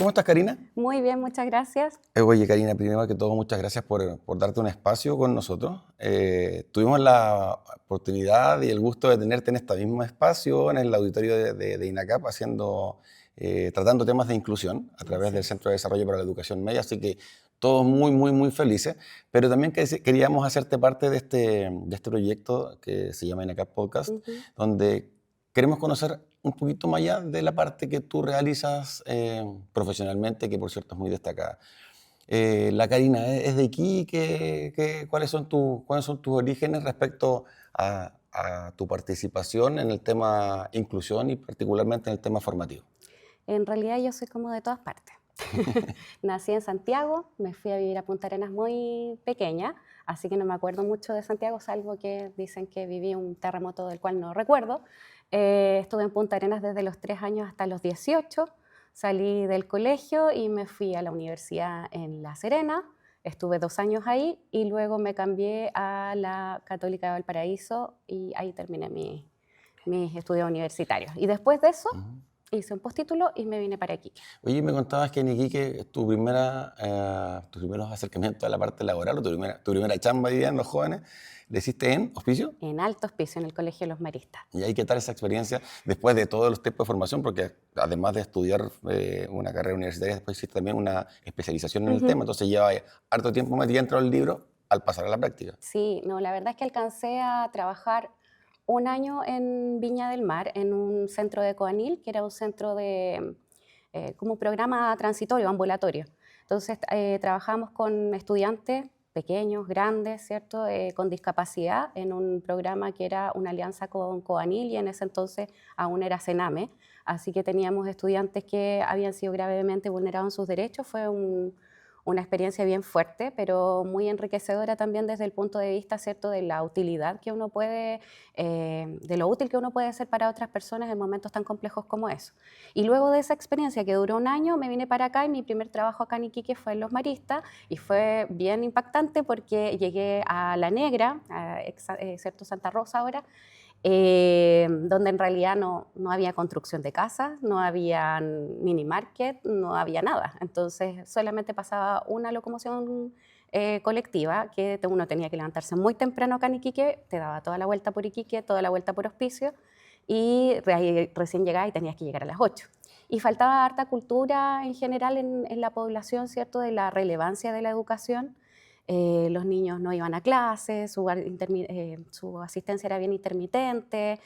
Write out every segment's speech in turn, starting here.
¿Cómo estás, Karina? Muy bien, muchas gracias. Oye, Karina, primero que todo, muchas gracias por darte un espacio con nosotros. Tuvimos la oportunidad y el gusto de tenerte en este mismo espacio, en el auditorio de INACAP, tratando temas de inclusión a través del Gracias. Centro de Desarrollo para la Educación Media, así que todos muy, muy, muy felices. Pero también queríamos hacerte parte de este proyecto que se llama INACAP Podcast, Ujú. donde queremos conocer un poquito más allá de la parte que tú realizas profesionalmente, que por cierto es muy destacada. La Karina es de Iquique. ¿Cuáles son tus orígenes respecto a tu participación en el tema inclusión y particularmente en el tema formativo? En realidad yo soy como de todas partes. Nací en Santiago, me fui a vivir a Punta Arenas muy pequeña, así que no me acuerdo mucho de Santiago, salvo que dicen que viví un terremoto del cual no recuerdo. Estuve en Punta Arenas desde los 3 años hasta los 18, salí del colegio y me fui a la universidad en La Serena, estuve 2 años ahí y luego me cambié a la Católica de Valparaíso y ahí terminé mis estudios universitarios. Y después de eso Ujú. hice un postítulo y me vine para Iquique. Oye, me contabas que en Iquique tus primeros acercamientos a la parte laboral o tu primera chamba, dirían los jóvenes, ¿le hiciste en hospicio? En Alto Hospicio, en el Colegio de los Maristas. ¿Y ahí qué tal esa experiencia después de todos los tipos de formación? Porque además de estudiar una carrera universitaria, después hiciste también una especialización en el Ujú. tema, entonces lleva harto tiempo metida dentro del libro al pasar a la práctica. Sí, no, la verdad es que alcancé a trabajar 1 año en Viña del Mar, en un centro de Coanil, que era un centro de, como un programa transitorio, ambulatorio. Entonces, trabajamos con estudiantes pequeños, grandes, ¿cierto? Con discapacidad, en un programa que era una alianza con Coanil y en ese entonces aún era Sename. Así que teníamos estudiantes que habían sido gravemente vulnerados en sus derechos. Fue una experiencia bien fuerte, pero muy enriquecedora también desde el punto de vista, ¿cierto?, de la utilidad que uno puede, de lo útil que uno puede ser para otras personas en momentos tan complejos como eso. Y luego de esa experiencia que duró 1 año, me vine para acá y mi primer trabajo acá en Iquique fue en Los Maristas y fue bien impactante porque llegué a La Negra, ¿cierto?, Santa Rosa ahora, donde en realidad no había construcción de casas, no había mini market, no había nada. Entonces solamente pasaba una locomoción colectiva que uno tenía que levantarse muy temprano acá en Iquique, te daba toda la vuelta por Iquique, toda la vuelta por Hospicio y recién llegaba y tenías que llegar a las 8. Y faltaba harta cultura en general en la población, ¿cierto?, de la relevancia de la educación. Los niños no iban a clases, su asistencia era bien intermitente,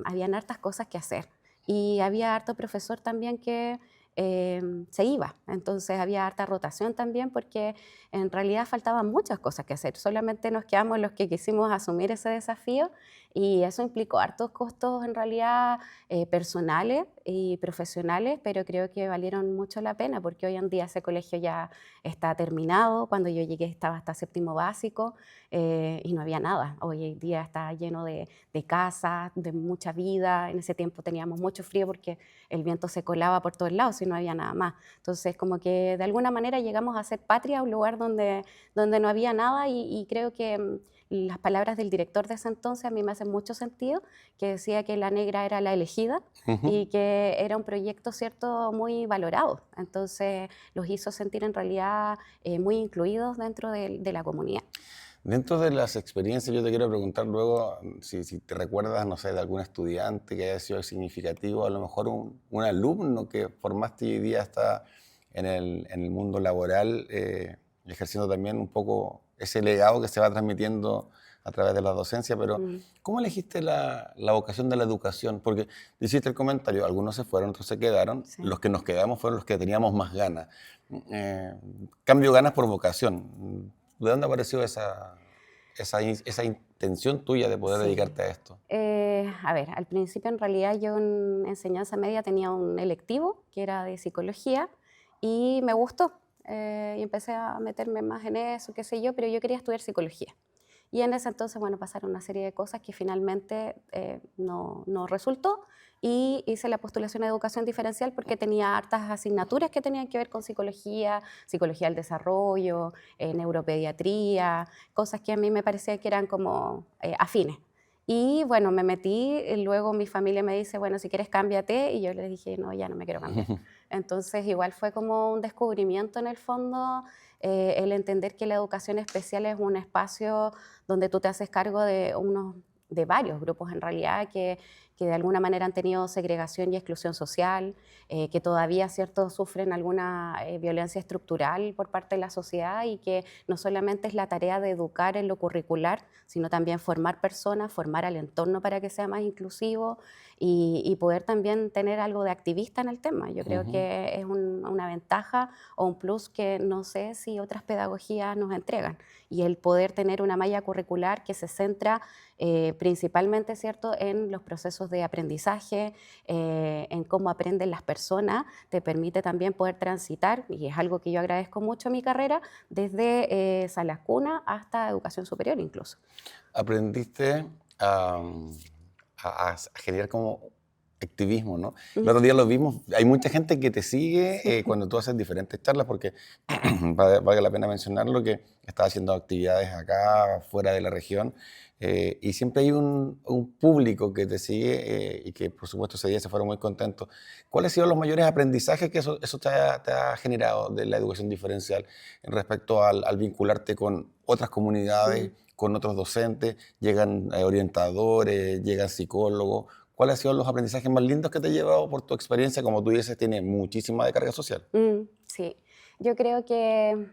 habían hartas cosas que hacer. Y había harto profesor también que se iba, entonces había harta rotación también porque en realidad faltaban muchas cosas que hacer, solamente nos quedamos los que quisimos asumir ese desafío y eso implicó hartos costos en realidad personales y profesionales, pero creo que valieron mucho la pena porque hoy en día ese colegio ya está terminado. Cuando yo llegué estaba hasta 7º básico y no había nada. Hoy en día está lleno de casas, de mucha vida. En ese tiempo teníamos mucho frío porque el viento se colaba por todos lados y no había nada más. Entonces, como que de alguna manera llegamos a ser patria, un lugar donde no había nada y creo que las palabras del director de ese entonces a mí me hacen mucho sentido, que decía que La Negra era la elegida y Ujú. que era un proyecto, ¿cierto?, muy valorado. Entonces los hizo sentir en realidad muy incluidos dentro de la comunidad. Dentro de las experiencias, yo te quiero preguntar luego si te recuerdas, no sé, de algún estudiante que haya sido significativo, a lo mejor un alumno que formaste y hoy día está en el mundo laboral, ejerciendo también un poco ese legado que se va transmitiendo a través de la docencia, pero Mm, ¿cómo elegiste la vocación de la educación? Porque hiciste el comentario, algunos se fueron, otros se quedaron, sí. los que nos quedamos fueron los que teníamos más ganas. Eh, Cambio ganas por vocación. ¿De dónde apareció esa intención tuya de poder Sí. dedicarte a esto? A ver, al principio en realidad yo en enseñanza media tenía un electivo que era de psicología y me gustó. Y empecé a meterme más en eso, qué sé yo, pero yo quería estudiar psicología. Y en ese entonces, bueno, pasaron una serie de cosas que finalmente no resultó y hice la postulación a educación diferencial porque tenía hartas asignaturas que tenían que ver con psicología, psicología del desarrollo, neuropediatría, cosas que a mí me parecía que eran como afines. Y bueno, me metí, y luego mi familia me dice, bueno, si quieres cámbiate, y yo le dije, no, ya no me quiero cambiar. Entonces igual fue como un descubrimiento en el fondo, el entender que la educación especial es un espacio donde tú te haces cargo de varios grupos en realidad que de alguna manera han tenido segregación y exclusión social, que todavía, ¿cierto?, sufren alguna violencia estructural por parte de la sociedad y que no solamente es la tarea de educar en lo curricular, sino también formar personas, formar al entorno para que sea más inclusivo y poder también tener algo de activista en el tema. Yo creo Ujú. que es una ventaja o un plus que no sé si otras pedagogías nos entregan. Y el poder tener una malla curricular que se centra principalmente, ¿cierto?, en los procesos de aprendizaje, en cómo aprenden las personas, te permite también poder transitar, y es algo que yo agradezco mucho en mi carrera, desde sala cuna hasta educación superior incluso. Aprendiste a, a generar como activismo, ¿no? El Ujú. otro día lo vimos, hay mucha gente que te sigue cuando tú haces diferentes charlas, porque vale la pena mencionarlo, que estás haciendo actividades acá, fuera de la región, y siempre hay un público que te sigue y que por supuesto ese día se fueron muy contentos. ¿Cuáles han sido los mayores aprendizajes que eso te ha generado de la educación diferencial en respecto al vincularte con otras comunidades, Mm. con otros docentes? Llegan orientadores, llegan psicólogos. ¿Cuáles han sido los aprendizajes más lindos que te he llevado por tu experiencia? Como tú dices, tiene muchísima de carga social. Sí, yo creo que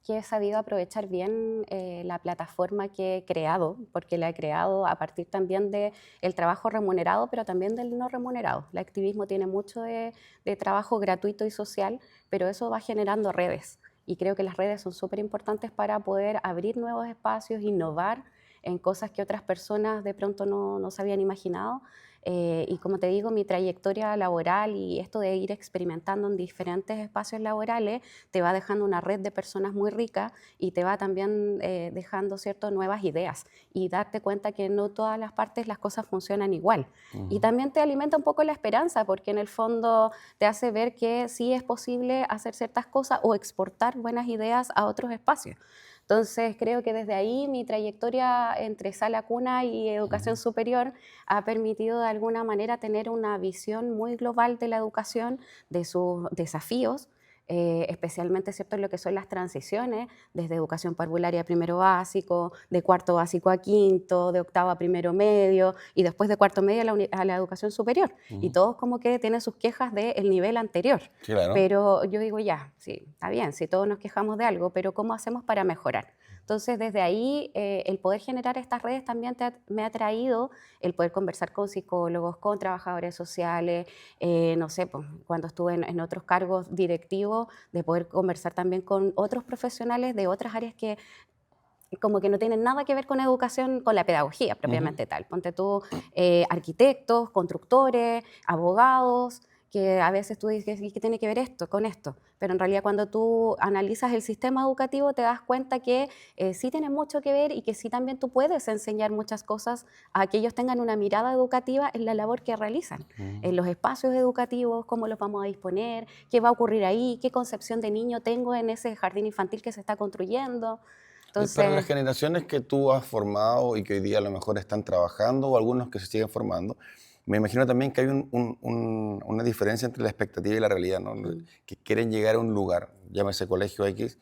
he sabido aprovechar bien la plataforma que he creado, porque la he creado a partir también del trabajo remunerado, pero también del no remunerado. El activismo tiene mucho de trabajo gratuito y social, pero eso va generando redes. Y creo que las redes son súper importantes para poder abrir nuevos espacios, innovar en cosas que otras personas de pronto no se habían imaginado. Y como te digo, mi trayectoria laboral y esto de ir experimentando en diferentes espacios laborales te va dejando una red de personas muy rica y te va también dejando, ¿cierto?, nuevas ideas y darte cuenta que no todas las partes las cosas funcionan igual. Y Ujú. también te alimenta un poco la esperanza porque en el fondo te hace ver que sí es posible hacer ciertas cosas o exportar buenas ideas a otros espacios. Entonces, creo que desde ahí mi trayectoria entre sala cuna y educación Ujú. superior ha permitido de alguna manera tener una visión muy global de la educación, de sus desafíos, especialmente, ¿cierto?, en lo que son las transiciones, desde educación parvularia a primero básico, de cuarto básico a quinto, de octavo a primero medio y después de cuarto medio a la educación superior. Y Ujú. todos como que tienen sus quejas del nivel anterior. Sí, claro. Pero yo digo, ya, sí, está bien, si todos nos quejamos de algo, pero ¿cómo hacemos para mejorar? Entonces, desde ahí, el poder generar estas redes también me ha traído el poder conversar con psicólogos, con trabajadores sociales, no sé, pues, cuando estuve en otros cargos directivos, de poder conversar también con otros profesionales de otras áreas que como que no tienen nada que ver con educación, con la pedagogía Ujú. propiamente tal. Ponte tú, arquitectos, constructores, abogados, que a veces tú dices, ¿y qué tiene que ver esto con esto? Pero en realidad cuando tú analizas el sistema educativo te das cuenta que sí tiene mucho que ver y que sí también tú puedes enseñar muchas cosas a que ellos tengan una mirada educativa en la labor que realizan, Ujú. en los espacios educativos, cómo los vamos a disponer, qué va a ocurrir ahí, qué concepción de niño tengo en ese jardín infantil que se está construyendo. Para las Entonces, generaciones que tú has formado y que hoy día a lo mejor están trabajando o algunos que se siguen formando, me imagino también que hay una diferencia entre la expectativa y la realidad, ¿no? mm, Que quieren llegar a un lugar, llámese colegio X,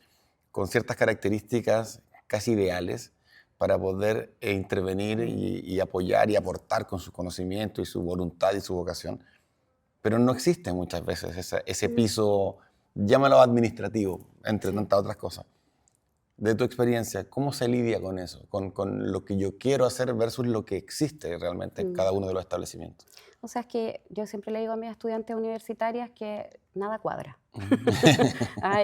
con ciertas características casi ideales para poder intervenir mm, y apoyar y aportar con su conocimiento y su voluntad y su vocación. Pero no existe muchas veces ese mm, piso, llámalo administrativo, entre sí. tantas otras cosas. De tu experiencia, ¿cómo se lidia con eso? Con lo que yo quiero hacer versus lo que existe realmente en mm. cada uno de los establecimientos. O sea, es que yo siempre le digo a mis estudiantes universitarias que nada cuadra. Ujú.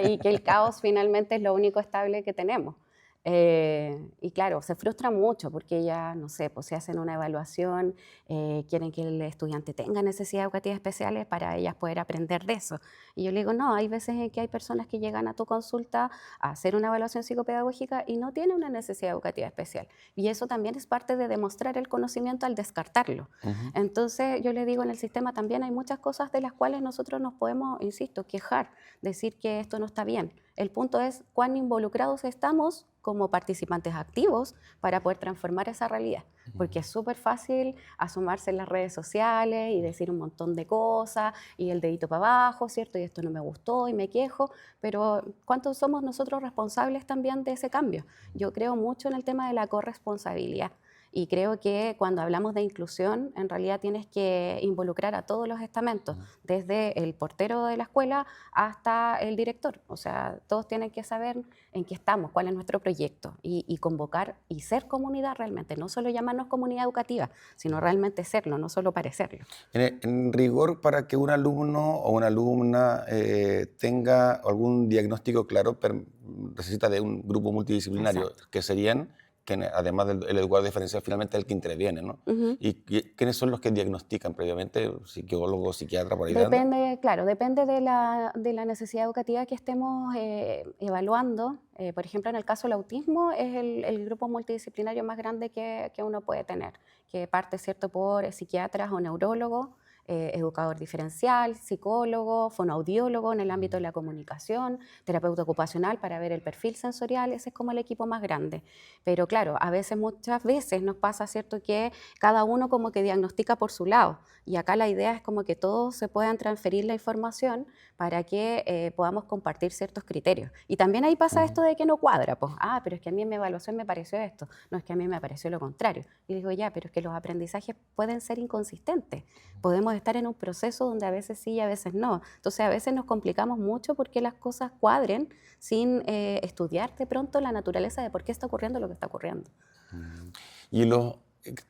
Y que el caos finalmente es lo único estable que tenemos. Y claro, se frustra mucho porque ya, no sé, pues si hacen una evaluación, quieren que el estudiante tenga necesidades educativas especiales para ellas poder aprender de eso. Y yo le digo, no, hay veces en que hay personas que llegan a tu consulta a hacer una evaluación psicopedagógica y no tienen una necesidad educativa especial. Y eso también es parte de demostrar el conocimiento al descartarlo. Ujú. Entonces, yo le digo, en el sistema también hay muchas cosas de las cuales nosotros nos podemos, insisto, quejar, decir que esto no está bien. El punto es cuán involucrados estamos como participantes activos para poder transformar esa realidad. Porque es súper fácil asomarse en las redes sociales y decir un montón de cosas y el dedito para abajo, ¿cierto? Y esto no me gustó y me quejo, pero ¿cuántos somos nosotros responsables también de ese cambio? Yo creo mucho en el tema de la corresponsabilidad. Y creo que cuando hablamos de inclusión, en realidad tienes que involucrar a todos los estamentos, desde el portero de la escuela hasta el director. O sea, todos tienen que saber en qué estamos, cuál es nuestro proyecto y convocar y ser comunidad realmente. No solo llamarnos comunidad educativa, sino realmente serlo, no solo parecerlo. En rigor, para que un alumno o una alumna tenga algún diagnóstico claro, necesita de un grupo multidisciplinario, Exacto. que serían, además del educador diferencial, finalmente el que interviene, ¿no? Ujú. ¿Y quiénes son los que diagnostican previamente? ¿Psicólogo, psiquiatra, por ahí anda? Depende, claro, depende de la necesidad educativa que estemos evaluando. Por ejemplo, en el caso del autismo, es el grupo multidisciplinario más grande que uno puede tener, que parte, ¿cierto?, por psiquiatras o neurólogos, educador diferencial, psicólogo, fonoaudiólogo en el ámbito de la comunicación, terapeuta ocupacional para ver el perfil sensorial. Ese es como el equipo más grande. Pero claro, muchas veces nos pasa, ¿cierto?, que cada uno como que diagnostica por su lado. Y acá la idea es como que todos se puedan transferir la información para que podamos compartir ciertos criterios. Y también ahí pasa esto de que no cuadra, pues, pero es que a mí en mi evaluación me pareció esto, no es que a mí me pareció lo contrario. Y digo, ya, pero es que los aprendizajes pueden ser inconsistentes. Podemos estar en un proceso donde a veces sí y a veces no. Entonces a veces nos complicamos mucho porque las cosas cuadren sin estudiar de pronto la naturaleza de por qué está ocurriendo lo que está ocurriendo. ¿Y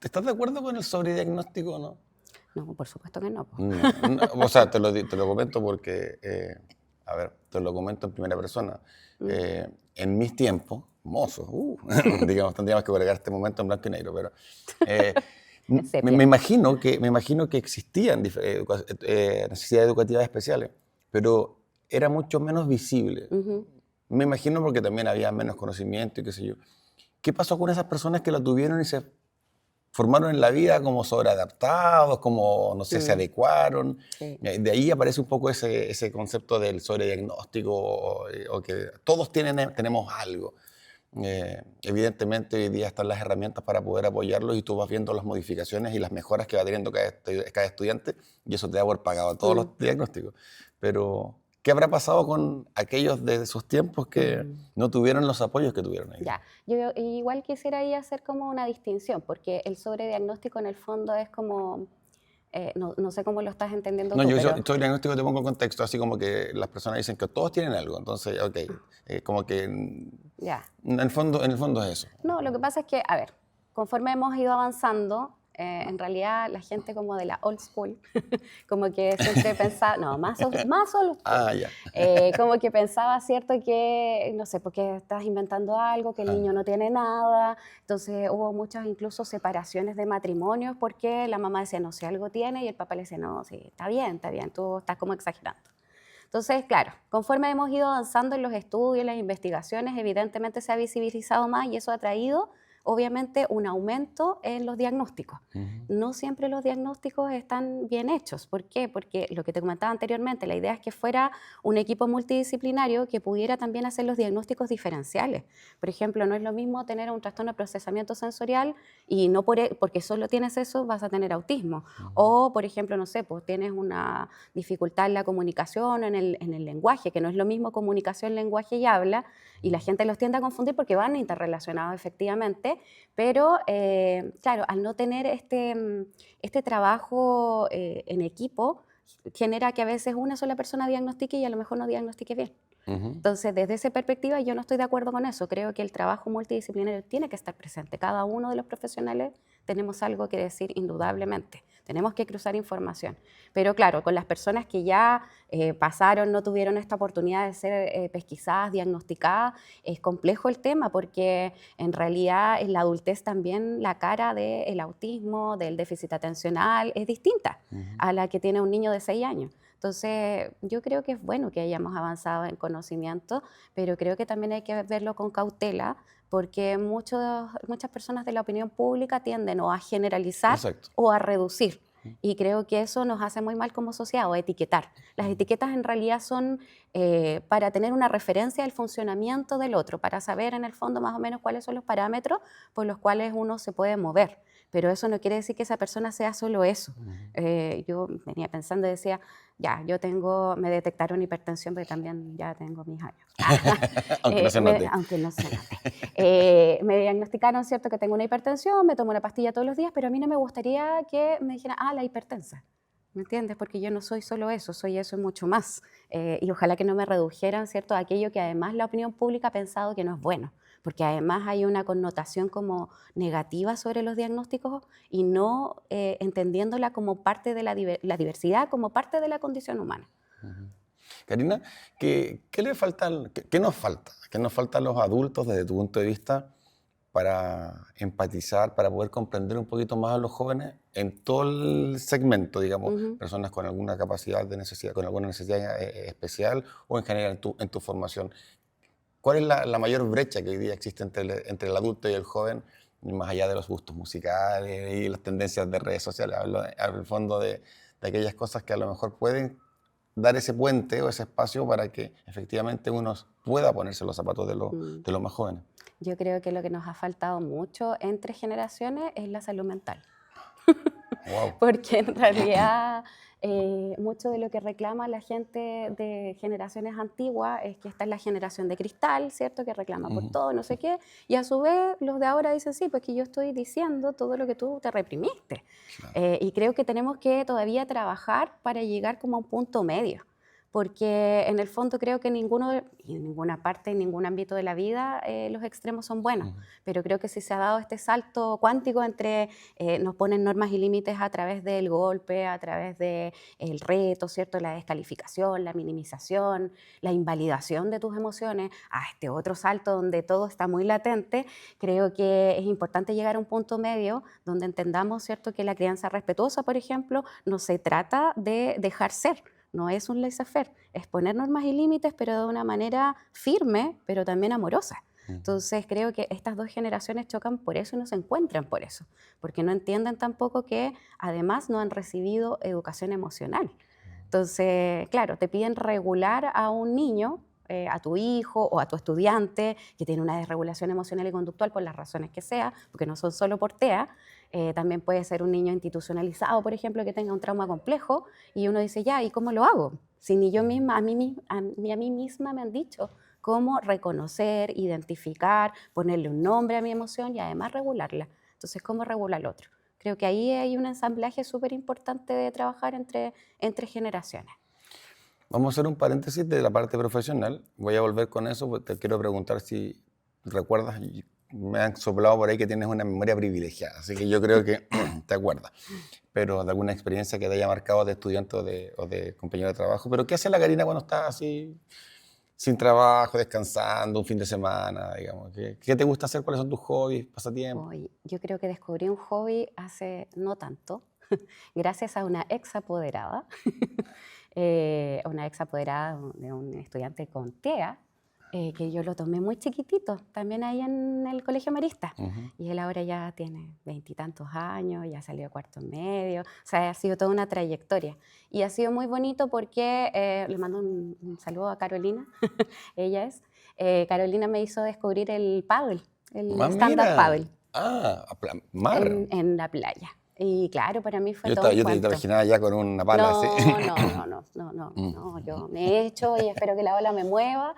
estás de acuerdo con el sobrediagnóstico o no? No, por supuesto que no, po. No, no, o sea, te lo comento porque, a ver, te lo comento en primera persona. Mm. En mis tiempos, mozos, digamos, tendríamos que agregar este momento en blanco y negro, pero eh, En me, sepia. me imagino que existían necesidades educativas especiales, pero era mucho menos visible. Ujú. Me imagino porque también había menos conocimiento y qué sé yo. ¿Qué pasó con esas personas que la tuvieron y se formaron en la vida como sobreadaptados, como, no sé, se Mm, adecuaron? sí. De ahí aparece un poco ese concepto del sobrediagnóstico o que todos tenemos algo. Evidentemente hoy día están las herramientas para poder apoyarlos y tú vas viendo las modificaciones y las mejoras que va teniendo cada estudiante y eso te da por pagado todos Mm, los diagnósticos. Pero, ¿qué habrá pasado con aquellos de esos tiempos que mm. no tuvieron los apoyos que tuvieron hoy día? Ya, yo igual quisiera ahí hacer como una distinción, porque el sobrediagnóstico en el fondo es como, no sé cómo lo estás entendiendo No, tú, yo pero estoy diagnóstico te pongo en contexto, así como que las personas dicen que todos tienen algo, entonces, ok, como que ya. en el fondo es eso. No, lo que pasa es que, a ver, conforme hemos ido avanzando, en realidad la gente como de la old school, como que siempre pensaba, no, más old school, Ah, ya. como que pensaba, ¿cierto? Que, no sé, porque estás inventando algo, que el Ah, niño no tiene nada, entonces hubo muchas incluso separaciones de matrimonios porque la mamá decía, no, si algo tiene, y el papá le decía, no, sí, está bien, tú estás como exagerando. Entonces, claro, conforme hemos ido avanzando en los estudios, en las investigaciones, evidentemente se ha visibilizado más y eso ha traído, obviamente, un aumento en los diagnósticos. ujú, No siempre los diagnósticos están bien hechos. ¿Por qué? Porque lo que te comentaba anteriormente, la idea es que fuera un equipo multidisciplinario que pudiera también hacer los diagnósticos diferenciales. Por ejemplo, no es lo mismo tener un trastorno de procesamiento sensorial y no porque solo tienes eso vas a tener autismo. ujú, O, por ejemplo, no sé, pues tienes una dificultad en la comunicación, en el lenguaje, que no es lo mismo comunicación, lenguaje y habla, y la gente los tiende a confundir porque van interrelacionados efectivamente, pero claro, al no tener este trabajo en equipo, genera que a veces una sola persona diagnostique y a lo mejor no diagnostique bien. ujú. Entonces, desde esa perspectiva, yo no estoy de acuerdo con eso. Creo que el trabajo multidisciplinario tiene que estar presente. Cada uno de los profesionales tenemos algo que decir indudablemente. Tenemos que cruzar información. Pero claro, con las personas que ya pasaron, no tuvieron esta oportunidad de ser pesquisadas, diagnosticadas, es complejo el tema porque en realidad en la adultez también la cara del autismo, del déficit atencional, es distinta Ujú. a la que tiene un niño de 6 años. Entonces, yo creo que es bueno que hayamos avanzado en conocimiento, pero creo que también hay que verlo con cautela, porque muchas personas de la opinión pública tienden o a generalizar Exacto. o a reducir. Y creo que eso nos hace muy mal como sociedad, o etiquetar. Las etiquetas en realidad son para tener una referencia del funcionamiento del otro, para saber en el fondo más o menos cuáles son los parámetros por los cuales uno se puede mover. Pero eso no quiere decir que esa persona sea solo eso. Yo venía pensando y decía, ya, me detectaron hipertensión, pero también ya tengo mis años. Aunque no se note. Aunque no se note. Me diagnosticaron, ¿cierto?, que tengo una hipertensión, me tomo una pastilla todos los días, pero a mí no me gustaría que me dijeran, la hipertensa. ¿Me entiendes? Porque yo no soy solo eso, soy eso y mucho más. Y ojalá que no me redujeran, ¿cierto?, a aquello que además la opinión pública ha pensado que no es bueno, porque además hay una connotación como negativa sobre los diagnósticos y no entendiéndola como parte de la diversidad, como parte de la condición humana. Karina, ¿qué le falta, qué nos falta? ¿Qué nos falta a los adultos desde tu punto de vista para empatizar, para poder comprender un poquito más a los jóvenes en todo el segmento, digamos, personas con alguna capacidad de necesidad, con alguna necesidad especial o en general en tu formación? ¿Cuál es la mayor brecha que hoy día existe entre el adulto y el joven, más allá de los gustos musicales y las tendencias de redes sociales? Hablo al fondo de aquellas cosas que a lo mejor pueden dar ese puente o ese espacio para que efectivamente uno pueda ponerse los zapatos de los más jóvenes. Yo creo que lo que nos ha faltado mucho entre generaciones es la salud mental. Wow. Porque en realidad mucho de lo que reclama la gente de generaciones antiguas es que esta es la generación de cristal, ¿cierto?, que reclama por todo, no sé qué, y a su vez los de ahora dicen, sí, pues que yo estoy diciendo todo lo que tú te reprimiste. Claro. Y creo que tenemos que todavía trabajar para llegar como a un punto medio, porque en el fondo creo que en ninguna parte, en ningún ámbito de la vida los extremos son buenos, pero creo que si se ha dado este salto cuántico entre nos ponen normas y límites a través del golpe, a través del reto, ¿cierto?, la descalificación, la minimización, la invalidación de tus emociones, a este otro salto donde todo está muy latente, creo que es importante llegar a un punto medio donde entendamos, ¿cierto?, que la crianza respetuosa, por ejemplo, no se trata de dejar ser. No es un laissez-faire, es poner normas y límites, pero de una manera firme, pero también amorosa. Entonces creo que estas dos generaciones chocan por eso y no se encuentran por eso, porque no entienden tampoco que además no han recibido educación emocional. Entonces, claro, te piden regular a un niño, a tu hijo o a tu estudiante que tiene una desregulación emocional y conductual por las razones que sea, porque no son solo por TEA. También puede ser un niño institucionalizado, por ejemplo, que tenga un trauma complejo y uno dice, ya, ¿y cómo lo hago? Si ni yo misma, a mí misma me han dicho cómo reconocer, identificar, ponerle un nombre a mi emoción y además regularla. Entonces, ¿cómo regular al otro? Creo que ahí hay un ensamblaje súper importante de trabajar entre generaciones. Vamos a hacer un paréntesis de la parte profesional. Voy a volver con eso, porque te quiero preguntar si recuerdas, me han soplado por ahí que tienes una memoria privilegiada, así que yo creo que te acuerdas, pero de alguna experiencia que te haya marcado de estudiante o de compañero de trabajo. Pero ¿qué hace la Karina cuando está así, sin trabajo, descansando, un fin de semana, digamos? ¿Qué te gusta hacer? ¿Cuáles son tus hobbies, pasatiempos? Yo creo que descubrí un hobby hace no tanto, gracias a una ex apoderada, de un estudiante con TEA, que yo lo tomé muy chiquitito, también ahí en el Colegio Marista. Y él ahora ya tiene 20 y tantos años, ya salió de cuarto medio, o sea, ha sido toda una trayectoria. Y ha sido muy bonito porque, le mando un saludo a Carolina, ella es, Carolina me hizo descubrir el pádel, el stand-up paddle. Mar. En la playa. Y claro, para mí fue Yo todo un te cuento. imaginaba ya con una pala así. No, yo me he hecho y espero que la ola me mueva.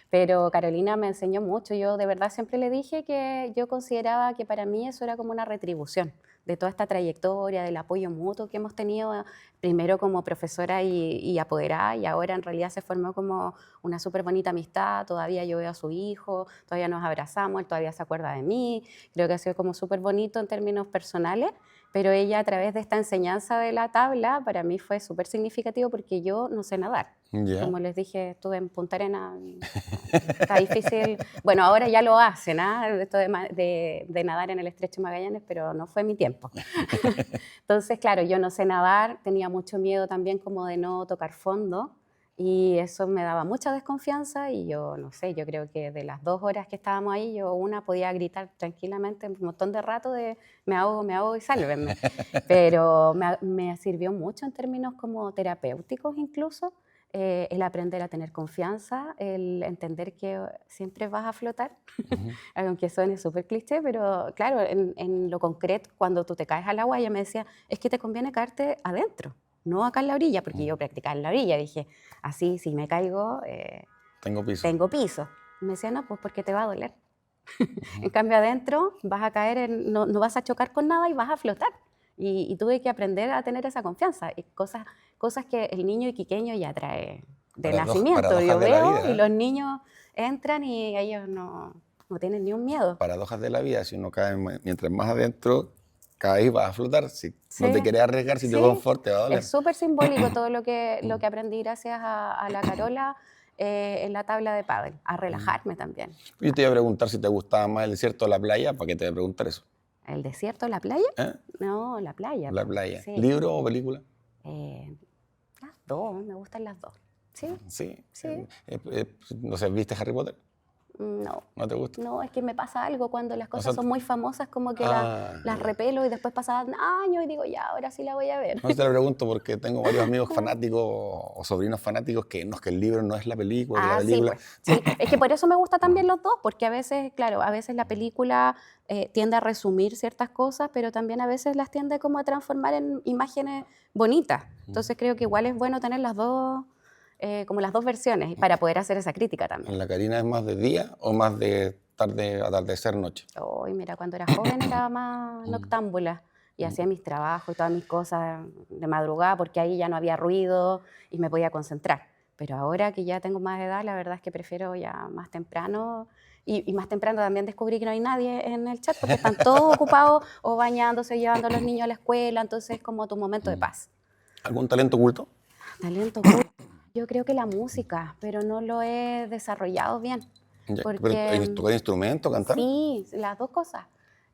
Pero Carolina me enseñó mucho. Yo de verdad siempre le dije que yo consideraba que para mí eso era como una retribución de toda esta trayectoria, del apoyo mutuo que hemos tenido, primero como profesora y apoderada, y ahora en realidad se formó como una súper bonita amistad. Todavía yo veo a su hijo, todavía nos abrazamos, él todavía se acuerda de mí. Creo que ha sido como súper bonito en términos personales, pero ella a través de esta enseñanza de la tabla para mí fue súper significativo porque yo no sé nadar. Yeah. Como les dije, estuve en Punta Arenas, está difícil. Bueno, ahora ya lo hacen, esto de nadar en el Estrecho Magallanes, pero no fue mi tiempo. Entonces, claro, yo no sé nadar, tenía mucho miedo también como de no tocar fondo. Y eso me daba mucha desconfianza y yo, no sé, yo creo que de las 2 horas que estábamos ahí, yo una podía gritar tranquilamente un montón de rato de me ahogo y sálvenme. Pero me sirvió mucho en términos como terapéuticos incluso, el aprender a tener confianza, el entender que siempre vas a flotar, Ujú. aunque suene súper cliché, pero claro, en lo concreto, cuando tú te caes al agua, ella me decía, es que te conviene caerte adentro, no acá en la orilla, porque yo practicaba en la orilla. Dije, así, si me caigo, Tengo piso. tengo piso. Y me decía, no, pues porque te va a doler. En Ujú. cambio, adentro vas a caer, no, no vas a chocar con nada y vas a flotar. Y tuve que aprender a tener esa confianza. Y cosas que el niño iquiqueño ya trae de nacimiento. Paradojas Yo de la veo y vida, ¿eh? los niños entran y ellos no tienen ni un miedo. Paradojas de la vida. Si uno cae, mientras más adentro caes, vas a flotar. Si no te Sí, quieres arriesgar, si te sí, confort, te va a es doler. súper simbólico todo lo que aprendí gracias a la Carola en la tabla de pádel, a Mm. relajarme también. Yo te iba a preguntar si te gustaba más el desierto o la playa. ¿Para qué te voy a preguntar eso? ¿El desierto, la playa? ¿Eh? No, la playa, La po, playa. sí. ¿Libro o película? Eh, las dos, me gustan las dos. Sí, Sí. sí. No sé, ¿viste Harry Potter? No, ¿No te gusta? no, es que me pasa algo cuando las O cosas sea, son muy famosas, como que las ya. repelo y después pasan años y digo, ya, ahora sí la voy a ver. No te lo pregunto porque tengo varios amigos fanáticos o sobrinos fanáticos que no, es que el libro no es la película, que la Ah, sí, película. pues, sí. Es que por eso me gusta también los dos, porque a veces, claro, a veces la película tiende a resumir ciertas cosas, pero también a veces las tiende como a transformar en imágenes bonitas. Entonces creo que igual es bueno tener las dos, como las dos versiones, para poder hacer esa crítica también. ¿La Karina es más de día o más de tarde, atardecer, noche? Hoy, mira, cuando era joven era más Mm, noctámbula y mm. hacía mis trabajos y todas mis cosas de madrugada porque ahí ya no había ruido y me podía concentrar. Pero ahora que ya tengo más edad, la verdad es que prefiero ya más temprano y más temprano también descubrí que no hay nadie en el chat porque están todos ocupados o bañándose, llevando a los niños a la escuela, entonces es como tu momento de paz. ¿Algún talento oculto? Talento oculto. Yo creo que la música, pero no lo he desarrollado bien Ya, pero porque ¿tocar instrumento, cantar? sí, las dos cosas.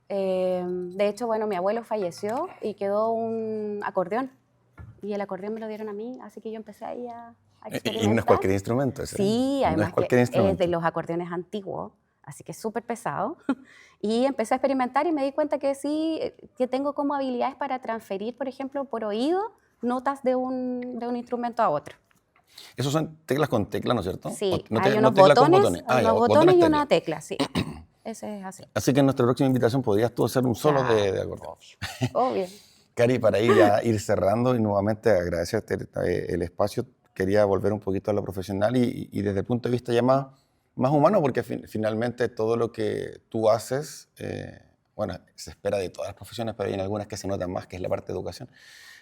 De hecho, bueno, mi abuelo falleció y quedó un acordeón. Y el acordeón me lo dieron a mí, así que yo empecé ahí a Y no es experimentar. cualquier instrumento ese, ¿eh? Sí, No es además que cualquier es de instrumento. los acordeones antiguos, así que es súper pesado. Y empecé a experimentar y me di cuenta que sí, que tengo como habilidades para transferir, por ejemplo, por oído, notas de un instrumento a otro. Esos son teclas con teclas, ¿no es cierto? Sí, No, hay no tecla con botones. hay Ah, ya, unos botones botones y tecla. una tecla, sí. Ese es así. Así que en nuestra próxima invitación podrías tú hacer un solo Claro, de acordeón. obvio, obvio. Cari, para ir cerrando y nuevamente agradecerte el espacio, quería volver un poquito a lo profesional y desde el punto de vista ya más humano, porque finalmente todo lo que tú haces, bueno, se espera de todas las profesiones, pero hay en algunas que se notan más, que es la parte de educación.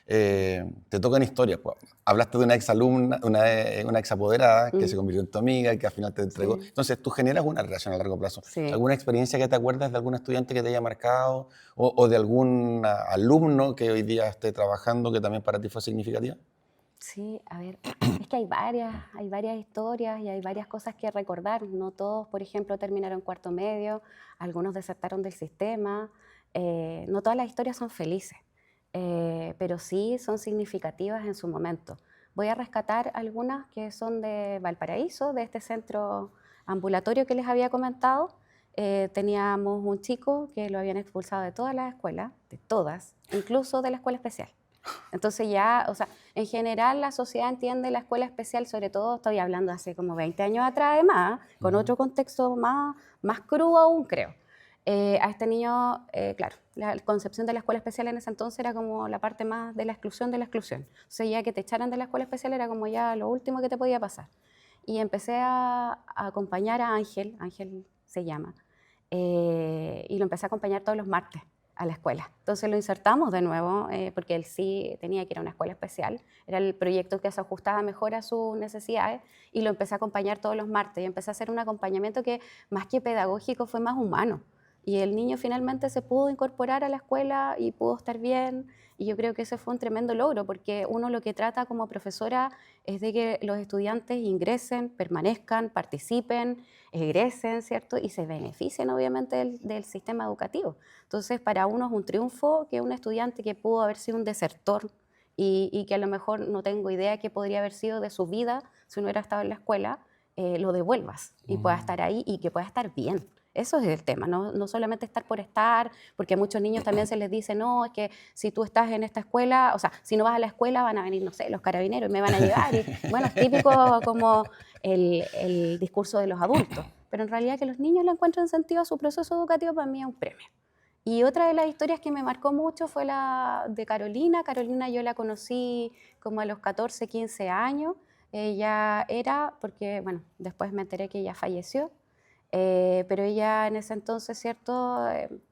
Te tocan historias, pues. Hablaste de una exalumna, una exapoderada que se Mm, convirtió en tu amiga y que al final te entregó. sí, Entonces, tú generas una relación a largo plazo. sí. ¿Alguna experiencia que te acuerdas de algún estudiante que te haya marcado o de algún alumno que hoy día esté trabajando que también para ti fue significativa? Sí, a ver, es que hay varias historias y hay varias cosas que recordar. No todos, por ejemplo, terminaron cuarto medio, algunos desertaron del sistema. No todas las historias son felices, pero sí son significativas en su momento. Voy a rescatar algunas que son de Valparaíso, de este centro ambulatorio que les había comentado. Teníamos un chico que lo habían expulsado de todas las escuelas, de todas, incluso de la escuela especial. Entonces ya, o sea, en general la sociedad entiende la escuela especial, sobre todo estoy hablando hace como 20 años atrás además, con Ujú. otro contexto más crudo aún creo. A este niño, claro, la concepción de la escuela especial en ese entonces era como la parte más de la exclusión de la exclusión. O sea, ya que te echaran de la escuela especial era como ya lo último que te podía pasar. Y empecé a acompañar a Ángel, Ángel se llama, y lo empecé a acompañar todos los martes a la escuela. Entonces lo insertamos de nuevo, porque él sí tenía que ir a una escuela especial, era el proyecto que se ajustaba mejor a sus necesidades, y lo empecé a acompañar todos los martes, y empecé a hacer un acompañamiento que más que pedagógico fue más humano, y el niño finalmente se pudo incorporar a la escuela y pudo estar bien, y yo creo que ese fue un tremendo logro, porque uno lo que trata como profesora es de que los estudiantes ingresen, permanezcan, participen, egresen, ¿cierto? Y se beneficien obviamente del sistema educativo. Entonces, para uno es un triunfo que un estudiante que pudo haber sido un desertor y que a lo mejor no tengo idea qué podría haber sido de su vida si no hubiera estado en la escuela, lo devuelvas y pueda estar ahí y que pueda estar bien. Eso es el tema, no solamente estar por estar, porque a muchos niños también se les dice, no, es que si tú estás en esta escuela, o sea, si no vas a la escuela van a venir, no sé, los carabineros y me van a llevar. Y, bueno, es típico como el discurso de los adultos, pero en realidad que los niños le encuentren sentido a su proceso educativo para mí es un premio. Y otra de las historias que me marcó mucho fue la de Carolina. Carolina yo la conocí como a los 14, 15 años. Ella era, porque bueno, después me enteré que ella falleció, pero ella en ese entonces, ¿cierto?,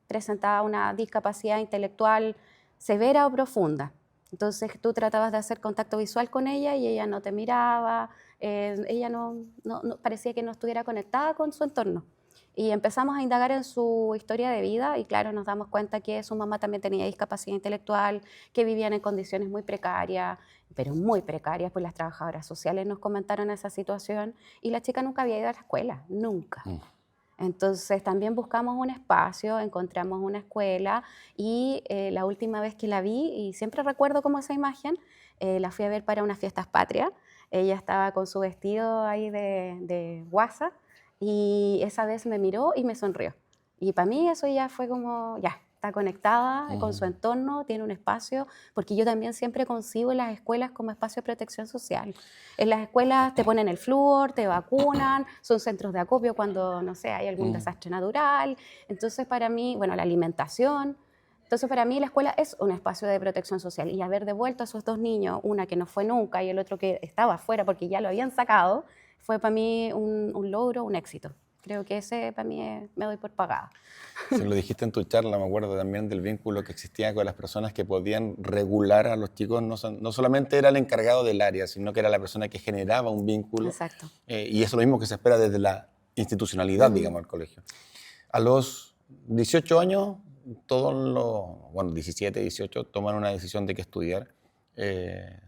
presentaba una discapacidad intelectual severa o profunda. Entonces tú tratabas de hacer contacto visual con ella y ella no te miraba, ella parecía que no estuviera conectada con su entorno. Y empezamos a indagar en su historia de vida y claro, nos damos cuenta que su mamá también tenía discapacidad intelectual, que vivían en condiciones muy precarias, pero muy precarias, pues las trabajadoras sociales nos comentaron esa situación y la chica nunca había ido a la escuela, nunca. Entonces también buscamos un espacio, encontramos una escuela y la última vez que la vi, y siempre recuerdo como esa imagen, la fui a ver para unas fiestas patrias. Ella estaba con su vestido ahí de guasa y esa vez me miró y me sonrió. Y para mí eso ya fue como, ya, está conectada con su entorno, tiene un espacio, porque yo también siempre concibo las escuelas como espacio de protección social. En las escuelas te ponen el flúor, te vacunan, son centros de acopio cuando, no sé, hay algún desastre natural. Entonces para mí, bueno, la alimentación. Entonces para mí la escuela es un espacio de protección social y haber devuelto a esos dos niños, una que no fue nunca y el otro que estaba afuera porque ya lo habían sacado, fue para mí un logro, un éxito. Creo que ese para mí me doy por pagada. Si lo dijiste en tu charla, me acuerdo también del vínculo que existía con las personas que podían regular a los chicos. No solamente era el encargado del área, sino que era la persona que generaba un vínculo. Exacto. Y eso es lo mismo que se espera desde la institucionalidad, digamos, del colegio. A los 18 años, todos los, bueno, 17, 18, toman una decisión de qué estudiar.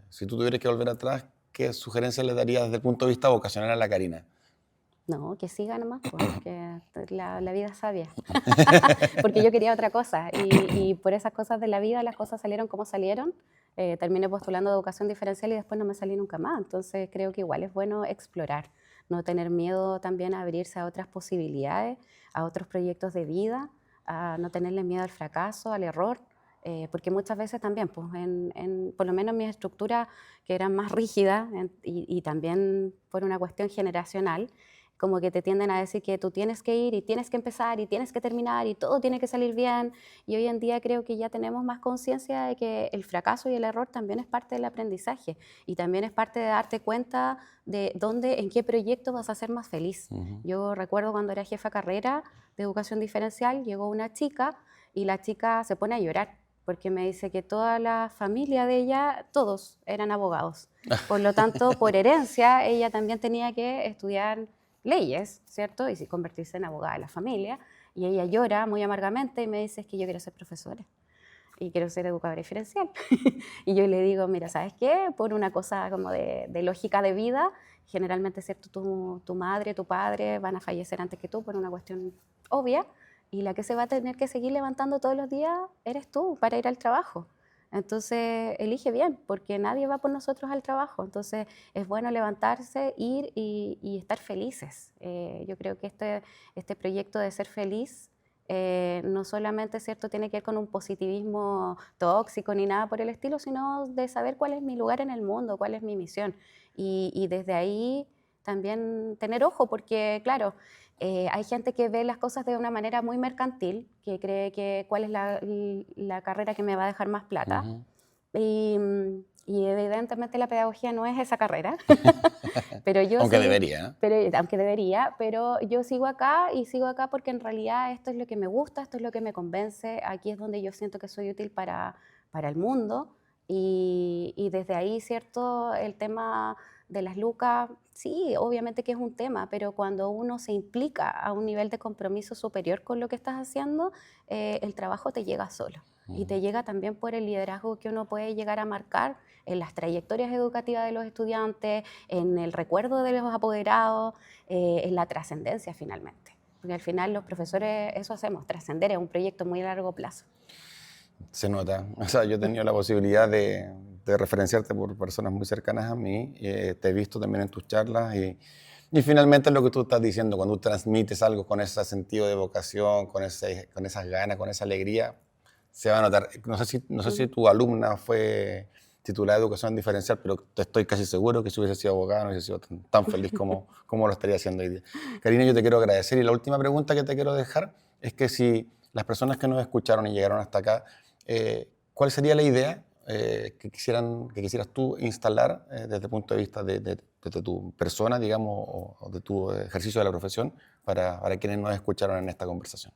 Si tú tuvieras que volver atrás, ¿qué sugerencias le darías desde el punto de vista vocacional a la Karina? No, que siga nomás, porque la vida es sabia. Porque yo quería otra cosa y por esas cosas de la vida las cosas salieron como salieron. Terminé postulando educación diferencial y después no me salí nunca más. Entonces creo que igual es bueno explorar, no tener miedo también a abrirse a otras posibilidades, a otros proyectos de vida, a no tenerle miedo al fracaso, al error. Porque muchas veces también, pues, por lo menos en mis estructuras que eran más rígidas y también por una cuestión generacional, como que te tienden a decir que tú tienes que ir y tienes que empezar y tienes que terminar y todo tiene que salir bien. Y hoy en día creo que ya tenemos más conciencia de que el fracaso y el error también es parte del aprendizaje y también es parte de darte cuenta de dónde, en qué proyecto vas a ser más feliz. Yo recuerdo cuando era jefa de carrera de educación diferencial, llegó una chica y la chica se pone a llorar porque me dice que toda la familia de ella, todos eran abogados. Por lo tanto, por herencia, ella también tenía que estudiar leyes, ¿cierto? Y convertirse en abogada de la familia. Y ella llora muy amargamente y me dice, es que yo quiero ser profesora y quiero ser educadora diferencial. Y yo le digo, mira, ¿sabes qué? Por una cosa como de lógica de vida, generalmente, ¿cierto? Tu madre, tu padre van a fallecer antes que tú por una cuestión obvia y la que se va a tener que seguir levantando todos los días eres tú para ir al trabajo. Entonces, elige bien, porque nadie va por nosotros al trabajo. Entonces, es bueno levantarse, ir y estar felices. Yo creo que este proyecto de ser feliz no solamente, ¿cierto?, tiene que ver con un positivismo tóxico ni nada por el estilo, sino de saber cuál es mi lugar en el mundo, cuál es mi misión. Y desde ahí también tener ojo, porque, claro, hay gente que ve las cosas de una manera muy mercantil, que cree que cuál es la carrera que me va a dejar más plata. Y evidentemente la pedagogía no es esa carrera, pero yo Aunque sí, debería. aunque debería, pero yo sigo acá y sigo acá porque en realidad esto es lo que me gusta, esto es lo que me convence, aquí es donde yo siento que soy útil para el mundo y desde ahí, ¿cierto? El tema de las lucas, sí, obviamente que es un tema, pero cuando uno se implica a un nivel de compromiso superior con lo que estás haciendo, el trabajo te llega solo. Y te llega también por el liderazgo que uno puede llegar a marcar en las trayectorias educativas de los estudiantes, en el recuerdo de los apoderados, en la trascendencia finalmente. Porque al final los profesores eso hacemos, trascender es un proyecto muy a largo plazo. Se nota. O sea, yo he tenido la posibilidad de de referenciarte por personas muy cercanas a mí. Te he visto también en tus charlas y finalmente lo que tú estás diciendo, cuando tú transmites algo con ese sentido de vocación, con esas ganas, con esa alegría, se va a notar. No sé si tu alumna fue titulada de educación diferencial, pero te estoy casi seguro que si hubiese sido abogada no hubiese sido tan feliz como lo estaría haciendo hoy día. Karina, yo te quiero agradecer y la última pregunta que te quiero dejar es que si las personas que nos escucharon y llegaron hasta acá, ¿cuál sería la idea que quisieras tú instalar desde el punto de vista de tu persona, digamos, o de tu ejercicio de la profesión para quienes nos escucharon en esta conversación?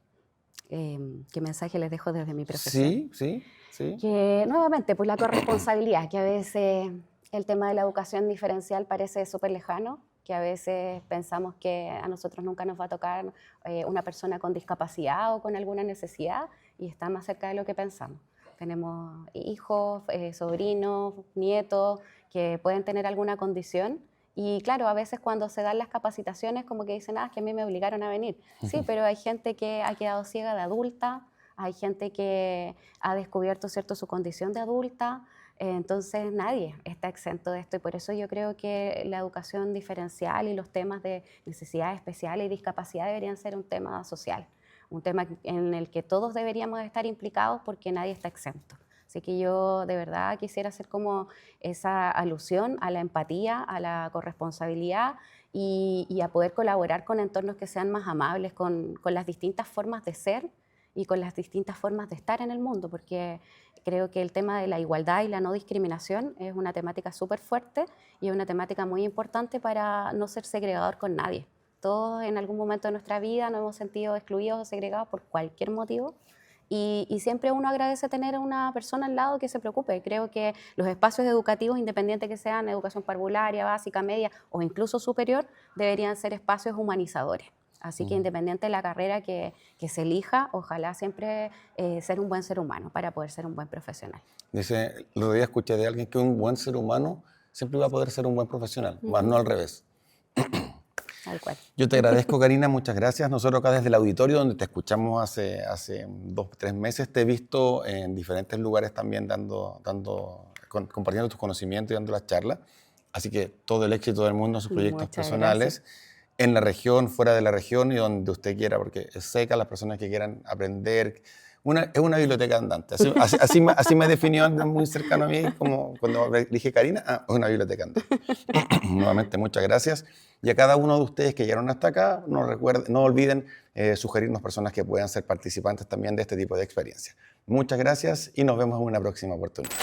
¿Qué mensaje les dejo desde mi profesión? Sí, sí, sí. Que nuevamente, pues la corresponsabilidad, que a veces el tema de la educación diferencial parece súper lejano, que a veces pensamos que a nosotros nunca nos va a tocar una persona con discapacidad o con alguna necesidad y está más cerca de lo que pensamos. Tenemos hijos, sobrinos, nietos que pueden tener alguna condición y claro, a veces cuando se dan las capacitaciones como que dicen, es que a mí me obligaron a venir. Sí, pero hay gente que ha quedado ciega de adulta, hay gente que ha descubierto, ¿cierto?, su condición de adulta, entonces nadie está exento de esto y por eso yo creo que la educación diferencial y los temas de necesidades especiales y discapacidad deberían ser un tema social, un tema en el que todos deberíamos estar implicados porque nadie está exento. Así que yo de verdad quisiera hacer como esa alusión a la empatía, a la corresponsabilidad y a poder colaborar con entornos que sean más amables con las distintas formas de ser y con las distintas formas de estar en el mundo, porque creo que el tema de la igualdad y la no discriminación es una temática súper fuerte y es una temática muy importante para no ser segregador con nadie. Todos en algún momento de nuestra vida nos hemos sentido excluidos o segregados por cualquier motivo y siempre uno agradece tener a una persona al lado que se preocupe. Creo que los espacios educativos, independiente que sean educación parvularia, básica, media o incluso superior, deberían ser espacios humanizadores. Así que independiente de la carrera que se elija, ojalá siempre ser un buen ser humano para poder ser un buen profesional. Dice, el otro día escuché de alguien que un buen ser humano siempre va a poder ser un buen profesional, más no al revés. Tal cual. Yo te agradezco, Karina, muchas gracias. Nosotros acá desde el auditorio, donde te escuchamos hace 2 o 3 meses, te he visto en diferentes lugares también compartiendo tus conocimientos y dando las charlas. Así que todo el éxito del mundo en sus proyectos Muchas personales, gracias. en la región, fuera de la región y donde usted quiera, porque es seca las personas que quieran aprender. Es una biblioteca andante. Así me definió alguien muy cercano a mí, como cuando dije Karina, es una biblioteca andante. Nuevamente, muchas gracias. Y a cada uno de ustedes que llegaron hasta acá, no olviden sugerirnos personas que puedan ser participantes también de este tipo de experiencias. Muchas gracias y nos vemos en una próxima oportunidad.